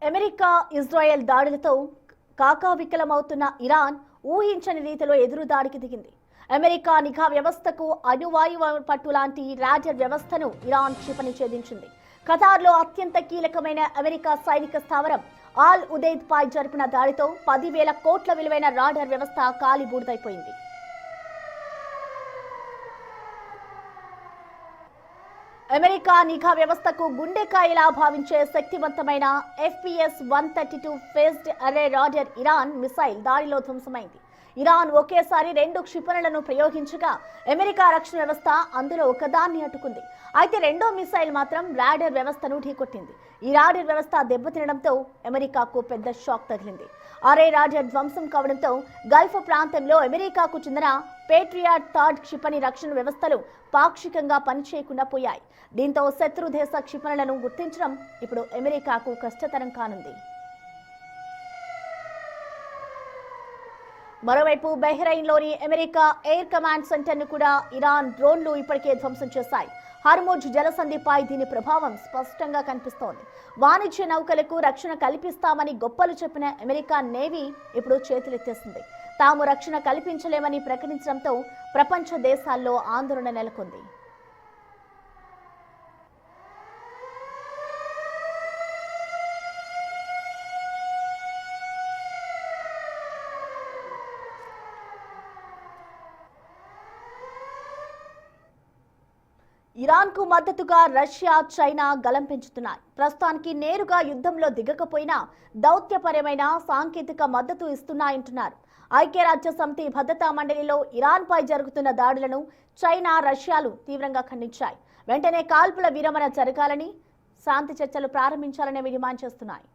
America Israel దాడులతో కాకావికలమవుతున్న Iran ఊహించని రీతిలో ఎదురుదాడికి దిగింది. అమెరికా నిఘా వ్యవస్థకు అణువాయువు పట్టు లాంటి రాడర్ వ్యవస్థను ఇరాన్ క్షిపణి ఛేదించింది. ఖతార్లో అత్యంత కీలకమైన అమెరికా సైనిక స్థావరం ఆల్ ఉదైద్ పై జరిపిన దాడితో 10,000 కోట్ల విలువైన రాడర్ వ్యవస్థ కాలిబూడిదైపోయింది. అమెరికా నిఘా వ్యవస్థకు గుండెకాయలా భావించే శక్తివంతమైన FPS-132 ఫేజ్డ్ అరే రాడర్ ఇరాన్ మిసైల్ దాడిలో ధ్వంసమైంది. ఇరాన్ ఒకేసారి 2 క్షిపణులను ప్రయోగించగా అమెరికా రక్షణ వ్యవస్థ అందులో ఒకదాన్ని అడ్డుకుంది. అయితే రెండో మిసైల్ మాత్రం రాడర్ వ్యవస్థను ఢీకొట్టింది. ఈ రాడర్ వ్యవస్థ దెబ్బతినడంతో అమెరికాకు పెద్ద షాక్ తగిలింది. అరే రాడర్ ధ్వంసం కావడంతో గల్ఫ్ ప్రాంతంలో అమెరికాకు చెందిన పేట్రియాట్ థర్డ్ క్షిపణి రక్షణ వ్యవస్థలు పాక్షికంగా పనిచేయకుండా పోయాయి. దీంతో శత్రు దేశ క్షిపణులను గుర్తించడం ఇప్పుడు అమెరికాకు కష్టతరం కానుంది. మరోవైపు బహ్రెయిన్లోని అమెరికా ఎయిర్ కమాండ్ సెంటర్ను కూడా ఇరాన్ డ్రోన్లు ఇప్పటికే ధ్వంసం చేశాయి. హర్ముజ్ జలసంధిపై దీని ప్రభావం స్పష్టంగా కనిపిస్తోంది. వాణిజ్య నౌకలకు రక్షణ కల్పిస్తామని గొప్పలు చెప్పిన అమెరికా నేవీ ఇప్పుడు చేతులెత్తేసింది. తాము రక్షణ కల్పించలేమని ప్రకటించడంతో ప్రపంచ దేశాల్లో ఆందోళన నెలకొంది. ఇరాన్కు మద్దతుగా రష్యా, చైనా గలం పెంచుతున్నాయి. ప్రస్తుతానికి నేరుగా యుద్ధంలో దిగకపోయినా దౌత్యపరమైన సాంకేతిక మద్దతు ఇస్తున్నాయంటున్నారు. ఐక్యరాజ్య సమితి భద్రతా మండలిలో ఇరాన్పై జరుగుతున్న దాడులను చైనా, రష్యాలు తీవ్రంగా ఖండించాయి. వెంటనే కాల్పుల విరమణ జరగాలని, శాంతి చర్చలు ప్రారంభించాలని డిమాండ్ చేస్తున్నాయి.